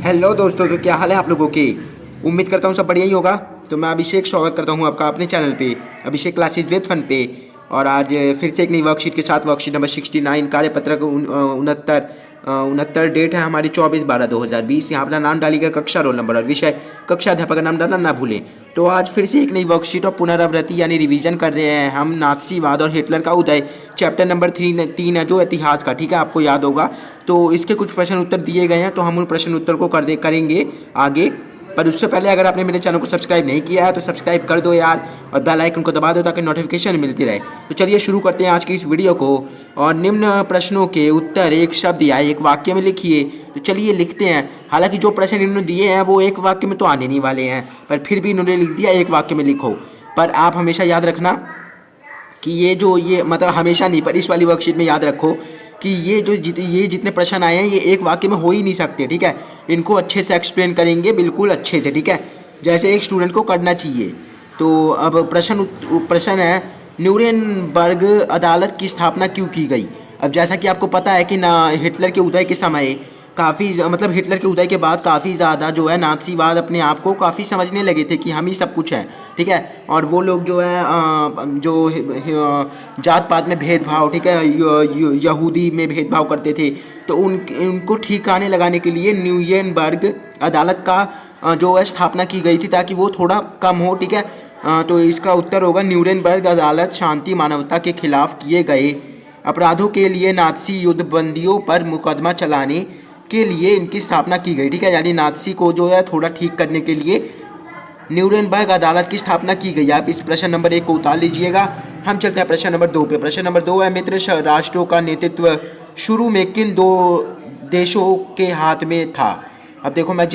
Hello दोस्तों, तो क्या हाल है आप लोगों के। उम्मीद करता हूँ सब बढ़िया ही होगा। तो मैं अभिषेक स्वागत करता हूँ आपका अपने चैनल पे, अभिषेक क्लासेस विद फन पे। और आज फिर से एक नई वर्कशीट के साथ, वर्कशीट नंबर 69, कार्यपत्रक 69 डेट है हमारी 24/12/2020। यहाँ अपना नाम डालिएगा, कक्षा, रोल नंबर और विषय, कक्षा अध्यापक का नाम डालना ना भूलें। तो आज फिर से एक नई वर्कशीट और पुनरावृत्ति यानी रिवीजन कर रहे हैं हम, नाथसीवाद और हिटलर का उदय, चैप्टर नंबर 3 है जो इतिहास का, ठीक है, आपको याद होगा। तो इसके कुछ प्रश्न उत्तर दिए गए हैं, तो हम उन प्रश्न उत्तर को करेंगे आगे। पर उससे पहले अगर आपने मेरे चैनल को सब्सक्राइब नहीं किया है तो सब्सक्राइब कर दो यार, और बेल आइकन को दबा दो ताकि नोटिफिकेशन मिलती रहे। तो चलिए शुरू करते हैं आज की इस वीडियो को। और निम्न प्रश्नों के उत्तर एक शब्द या एक वाक्य में लिखिए। तो चलिए लिखते हैं। हालांकि जो प्रश्न इन्होंने दिए हैं वो एक वाक्य में तो आने नहीं वाले हैं, पर फिर भी इन्होंने लिख दिया एक वाक्य में लिखो। पर आप हमेशा याद रखना कि ये मतलब हमेशा नहीं, पर इस वाली वर्कशीट में याद रखो कि ये जितने प्रश्न आए हैं ये एक वाक्य में हो ही नहीं सकते, ठीक है। इनको अच्छे से एक्सप्लेन करेंगे, बिल्कुल अच्छे से, ठीक है, जैसे एक स्टूडेंट को करना चाहिए। तो अब प्रश्न है, न्यूरेमबर्ग अदालत की स्थापना क्यों की गई। अब जैसा कि आपको पता है कि ना हिटलर के उदय के समय मतलब हिटलर के उदय के बाद काफ़ी ज़्यादा जो है नाथसीवाद अपने आप को काफ़ी समझने लगे थे कि हम ही सब कुछ हैं, ठीक है। और वो लोग जो है जात पात में भेदभाव, ठीक है, यहूदी में भेदभाव करते थे। तो उनको ठिकाने लगाने के लिए न्यूरेमबर्ग अदालत का जो है स्थापना की गई थी, ताकि वो थोड़ा कम हो, ठीक है। तो इसका उत्तर होगा न्यूरेमबर्ग अदालत शांति मानवता के खिलाफ किए गए अपराधों के लिए नाथसी युद्धबंदियों पर मुकदमा चलाने के लिए इनकी स्थापना की गई, ठीक है। यानी नाथसी को जो है थोड़ा ठीक करने के लिए न्यूरेमबर्ग अदालत की स्थापना की गई। आप इस प्रश्न नंबर 1 को उतार लीजिएगा। हम चलते हैं प्रश्न नंबर 2 पे। प्रश्न नंबर 2 है, मित्र राष्ट्रों का नेतृत्व शुरू में किन दो देशों के हाथ में था। अब देखो, मैं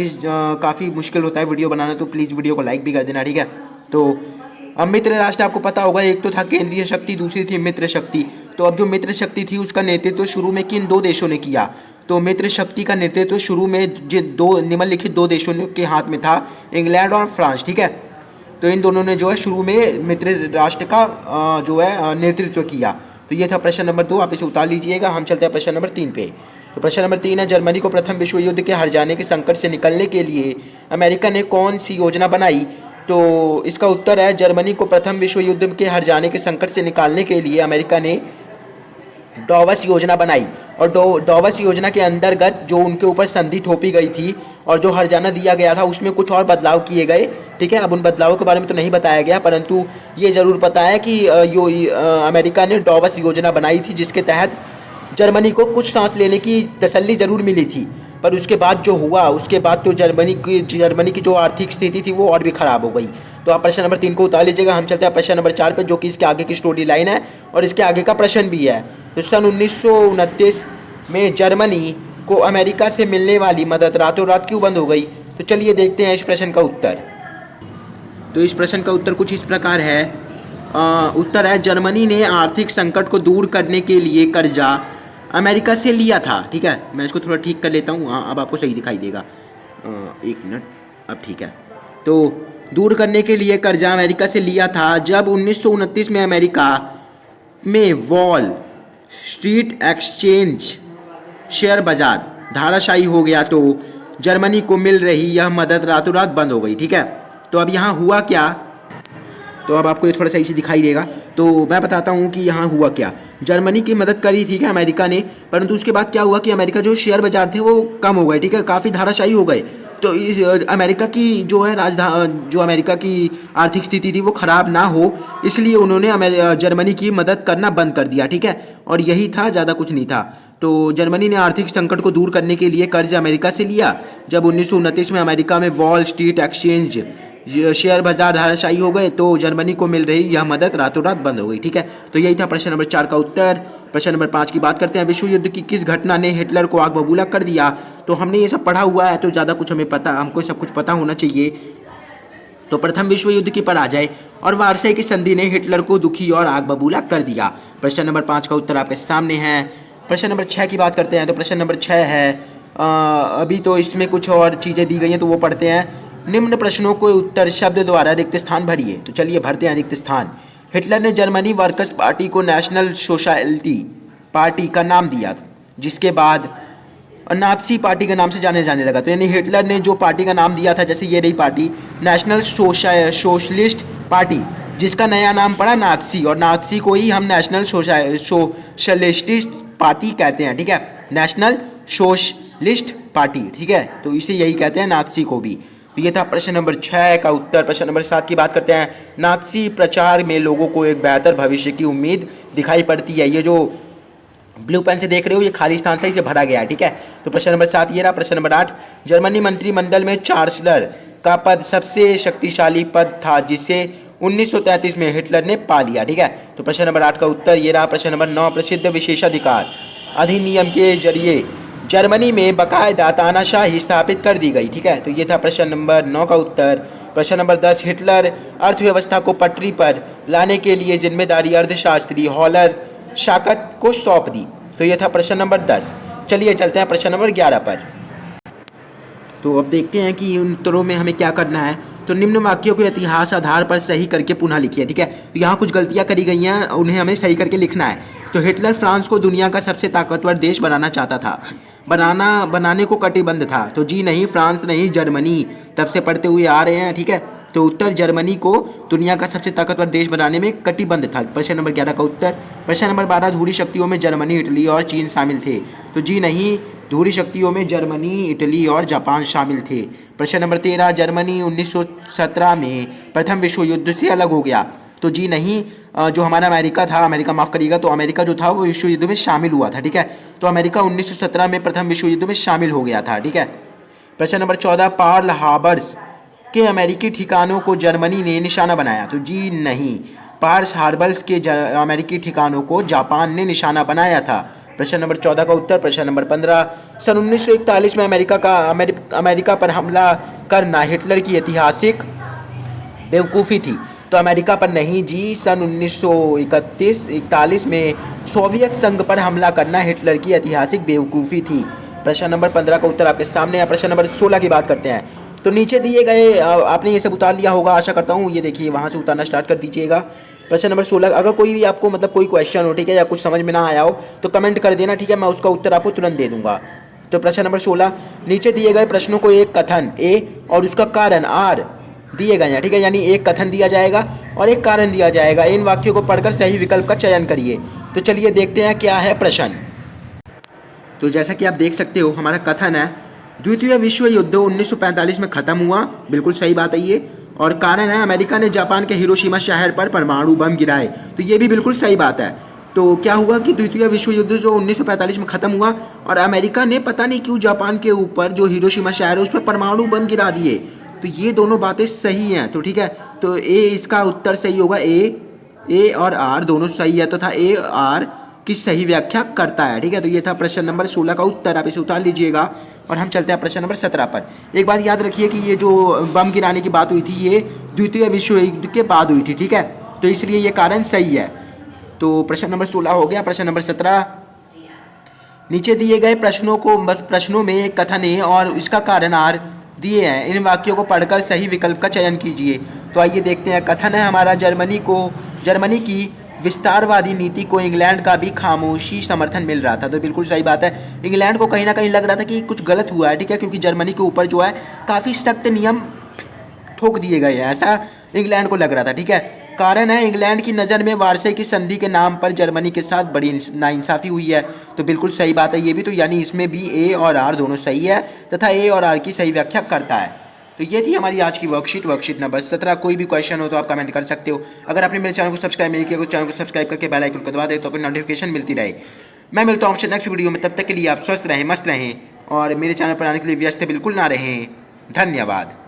काफ़ी मुश्किल होता है वीडियो बनाना, तो प्लीज़ वीडियो को लाइक भी कर देना, ठीक है। तो अब मित्र राष्ट्र आपको पता होगा, एक तो था केंद्रीय शक्ति, दूसरी थी मित्र शक्ति। तो अब जो मित्र शक्ति थी उसका नेतृत्व शुरू में किन दो देशों ने किया। तो मित्र शक्ति का नेतृत्व शुरू में जिन दो निम्नलिखित दो देशों के हाथ में था, इंग्लैंड और फ्रांस, ठीक है। तो इन दोनों ने जो है शुरू में मित्र राष्ट्र का जो है नेतृत्व किया। तो ये था प्रश्न नंबर 2, आप इसे उतार लीजिएगा। हम चलते हैं प्रश्न नंबर 3 पे। तो प्रश्न नंबर 3 है, जर्मनी को प्रथम विश्व युद्ध के हार जाने के संकट से निकलने के लिए अमेरिका ने कौन सी योजना बनाई। तो इसका उत्तर है, जर्मनी को प्रथम विश्व युद्ध के हार जाने के संकट से निकालने के लिए अमेरिका ने डॉवस योजना बनाई। और डॉवस योजना के अंतर्गत जो उनके ऊपर संधि थोपी गई थी और जो हर्जाना दिया गया था उसमें कुछ और बदलाव किए गए, ठीक है। अब उन बदलावों के बारे में तो नहीं बताया गया, परंतु ये ज़रूर पता है कि अमेरिका ने डॉवस योजना बनाई थी, जिसके तहत जर्मनी को कुछ सांस लेने की तसल्ली ज़रूर मिली थी। पर उसके बाद जो हुआ, उसके बाद तो जर्मनी की जो आर्थिक स्थिति थी वो और भी ख़राब हो गई। तो आप प्रश्न नंबर 3 को उतार लीजिएगा। हम चलते हैं प्रश्न नंबर 4 पे, जो कि इसके आगे की स्टोरी लाइन है और इसके आगे का प्रश्न भी है। तो सन 1929 में जर्मनी को अमेरिका से मिलने वाली मदद रातों रात क्यों बंद हो गई। तो चलिए देखते हैं इस प्रश्न का उत्तर। तो इस प्रश्न का उत्तर कुछ इस प्रकार है। उत्तर है, जर्मनी ने आर्थिक संकट को दूर करने के लिए कर्जा अमेरिका से लिया था, ठीक है। मैं इसको थोड़ा ठीक कर लेता हूँ, हाँ अब आपको सही दिखाई देगा। 1 मिनट, अब ठीक है। तो दूर करने के लिए कर्जा अमेरिका से लिया था। जब 1929 में अमेरिका में वॉल स्ट्रीट एक्सचेंज शेयर बाजार धाराशायी हो गया, तो जर्मनी को मिल रही यह मदद रातों रात बंद हो गई, ठीक है। तो अब यहाँ हुआ क्या, तो अब आपको ये थोड़ा सही से दिखाई देगा। तो मैं बताता हूँ कि यहाँ हुआ क्या। जर्मनी की मदद करी थी क्या अमेरिका ने, परंतु उसके बाद क्या हुआ कि अमेरिका जो शेयर बाजार थे वो कम हो गए, ठीक है, काफ़ी धाराशायी हो गए। तो इस अमेरिका की जो है जो अमेरिका की आर्थिक स्थिति थी वो ख़राब ना हो, इसलिए उन्होंने जर्मनी की मदद करना बंद कर दिया, ठीक है। और यही था, ज़्यादा कुछ नहीं था। तो जर्मनी ने आर्थिक संकट को दूर करने के लिए कर्ज अमेरिका से लिया। जब 1929 में अमेरिका में वॉल स्ट्रीट एक्सचेंज शेयर बाजार धाराशायी हो गए, तो जर्मनी को मिल रही यह मदद रातों रात बंद हो गई, ठीक है। तो यही था प्रश्न नंबर 4 का उत्तर। प्रश्न नंबर 5 की बात करते हैं। विश्व युद्ध की किस घटना ने हिटलर को आग बबूला कर दिया। तो हमने ये सब पढ़ा हुआ है, तो ज़्यादा कुछ हमको सब कुछ पता होना चाहिए। तो प्रथम विश्व युद्ध की पराजय और वार्से की संधि ने हिटलर को दुखी और आग बबूला कर दिया। प्रश्न नंबर 5 का उत्तर आपके सामने है। प्रश्न नंबर 6 की बात करते हैं। तो प्रश्न नंबर 6 है, अभी तो इसमें कुछ और चीज़ें दी गई हैं, तो वो पढ़ते हैं। निम्न प्रश्नों को उत्तर शब्द द्वारा रिक्त स्थान भरिए। तो चलिए भरते हैं रिक्त स्थान। हिटलर ने जर्मनी वर्कर्स पार्टी को नेशनल सोशलिटी पार्टी का नाम दिया, जिसके बाद और नाथसी पार्टी के नाम से जाने जाने लगा। तो यानी हिटलर ने जो पार्टी का नाम दिया था, जैसे ये रही पार्टी नेशनल सोशलिस्ट पार्टी, जिसका नया नाम पड़ा नाथसी, और नाथसी को ही हम नेशनल सोशलिस्ट पार्टी कहते हैं, ठीक है, नेशनल सोशलिस्ट पार्टी, ठीक है, तो इसे यही कहते हैं नाथसी को भी। तो ये था प्रश्न नंबर 6 का उत्तर। प्रश्न नंबर 7 की बात करते हैं। नाथसी प्रचार में लोगों को एक बेहतर भविष्य की उम्मीद दिखाई पड़ती है। ये जो ब्लू पेन से देख रहे हो, ये खाली स्थान से इसे भरा गया है, ठीक है। तो प्रश्न नंबर 7 ये रहा। प्रश्न नंबर 8, जर्मनी मंत्रिमंडल में चांसलर का पद सबसे शक्तिशाली पद था, जिसे 1933 में हिटलर ने पा लिया, ठीक है। तो प्रश्न नंबर 8 का उत्तर ये रहा। प्रश्न नंबर 9, प्रसिद्ध विशेषाधिकार अधिनियम के जरिए जर्मनी में बाकायदा तानाशाही स्थापित कर दी गई, ठीक है। तो ये था प्रश्न नंबर 9 का उत्तर। प्रश्न नंबर 10, हिटलर अर्थव्यवस्था को पटरी पर लाने के लिए जिम्मेदारी अर्थशास्त्री हॉलर शाकट को सौंप दी। तो ये था प्रश्न नंबर 10। चलिए चलते हैं प्रश्न नंबर 11 पर। तो अब देखते हैं कि उन उत्तरों में हमें क्या करना है। तो निम्न वाक्यों को इतिहास आधार पर सही करके पुनः लिखिए, ठीक है। तो यहाँ कुछ गलतियाँ करी गई हैं, उन्हें हमें सही करके लिखना है। तो हिटलर फ्रांस को दुनिया का सबसे ताकतवर देश बनाना चाहता था, बनाने को कटिबद्ध था। तो जी नहीं, फ्रांस नहीं, जर्मनी तब से पढ़ते हुए आ रहे हैं, ठीक है। तो उत्तर जर्मनी को दुनिया का सबसे ताकतवर देश बनाने में कटिबद्ध था, प्रश्न नंबर 11 का उत्तर। प्रश्न नंबर 12, धुरी शक्तियों में जर्मनी, इटली और चीन शामिल थे। तो जी नहीं, धुरी शक्तियों में जर्मनी, इटली और जापान शामिल थे। प्रश्न नंबर 13, जर्मनी 1917 में प्रथम विश्व युद्ध से अलग हो गया। तो जी नहीं, जो हमारा अमेरिका था, अमेरिका माफ़ करिएगा, तो अमेरिका जो था वो विश्व युद्ध में शामिल हुआ था, ठीक है। तो अमेरिका 1917 में प्रथम विश्व युद्ध में शामिल हो गया था, ठीक है। प्रश्न नंबर 14, पर्ल हार्बर्स के अमेरिकी ठिकानों को जर्मनी ने निशाना बनाया। तो जी नहीं, पर्ल हार्बर्स के अमेरिकी ठिकानों को जापान ने निशाना बनाया था। प्रश्न नंबर 14 का उत्तर। प्रश्न नंबर 15, सन 1941 में अमेरिका पर हमला करना हिटलर की ऐतिहासिक बेवकूफ़ी थी। तो अमेरिका पर नहीं जी, सन 1941 में सोवियत संघ पर हमला करना हिटलर की ऐतिहासिक बेवकूफ़ी थी। प्रश्न नंबर 15 का उत्तर आपके सामने है। प्रश्न नंबर 16 की बात करते हैं। तो नीचे दिए गए, आपने ये सब उतार लिया होगा आशा करता हूँ, ये देखिए वहाँ से उतारना स्टार्ट कर दीजिएगा। प्रश्न नंबर 16, अगर कोई भी आपको मतलब कोई क्वेश्चन हो, ठीक है, या कुछ समझ में ना आया हो तो कमेंट कर देना, ठीक है, मैं उसका उत्तर आपको तुरंत दे दूंगा। तो प्रश्न नंबर 16, नीचे दिए गए प्रश्नों को एक कथन ए और उसका कारण आर दिए गए हैं, ठीक है, यानी एक कथन दिया जाएगा और एक कारण दिया जाएगा। इन वाक्यों को पढ़कर सही विकल्प का चयन करिए। तो चलिए देखते हैं क्या है प्रश्न। तो जैसा कि आप देख सकते हो, हमारा कथन है द्वितीय विश्व युद्ध 1945 में ख़त्म हुआ, बिल्कुल सही बात है ये। और कारण है अमेरिका ने जापान के हिरोशिमा शहर पर परमाणु बम गिराए। तो ये भी बिल्कुल सही बात है। तो क्या हुआ कि द्वितीय विश्व युद्ध जो 1945 में ख़त्म हुआ और अमेरिका ने पता नहीं क्यों जापान के ऊपर जो हिरोशिमा शहर है उस पर परमाणु बम गिरा दिए। तो ये दोनों बातें सही हैं। तो ठीक है, तो ए इसका उत्तर सही होगा। ए और आर दोनों सही है, तो था ए आर की सही व्याख्या करता है, ठीक है। तो ये था प्रश्न नंबर 16 का उत्तर, आप इसे उतार लीजिएगा। और हम चलते हैं प्रश्न नंबर 17 पर। एक बात याद रखिए कि ये जो बम गिराने की बात हुई थी ये द्वितीय विश्व युद्ध के बाद हुई थी, ठीक है, तो इसलिए ये कारण सही है। तो प्रश्न नंबर 16 हो गया। प्रश्न नंबर 17, नीचे दिए गए प्रश्नों में एक कथन ए और इसका कारण आर दिए हैं, इन वाक्यों को पढ़कर सही विकल्प का चयन कीजिए। तो आइए देखते हैं। कथन है हमारा जर्मनी की विस्तारवादी नीति को इंग्लैंड का भी खामोशी समर्थन मिल रहा था। तो बिल्कुल सही बात है, इंग्लैंड को कहीं ना कहीं लग रहा था कि कुछ गलत हुआ है, ठीक है, क्योंकि जर्मनी के ऊपर जो है काफ़ी सख्त नियम ठोक दिए गए हैं, ऐसा इंग्लैंड को लग रहा था, ठीक है। कारण है इंग्लैंड की नज़र में वार्से की संधि के नाम पर जर्मनी के साथ बड़ी नाइंसाफ़ी हुई है। तो बिल्कुल सही बात है ये भी। तो यानी इसमें भी ए और आर दोनों सही है तथा ए और आर की सही व्याख्या करता है। तो ये थी हमारी आज की वर्कशीट नंबर 17। कोई भी क्वेश्चन हो तो आप कमेंट कर सकते हो। अगर आपने मेरे चैनल को सब्सक्राइब नहीं किया तो चैनल को सब्सक्राइब करके बेल आइकन को दबा दे तो आपको नोटिफिकेशन मिलती रहे। मैं मिलता हूँ आपसे नेक्स्ट वीडियो में, तब तक के लिए आप स्वस्थ रहें, मस्त रहें और मेरे चैनल पर आने के लिए व्यस्त बिल्कुल ना रहें। धन्यवाद।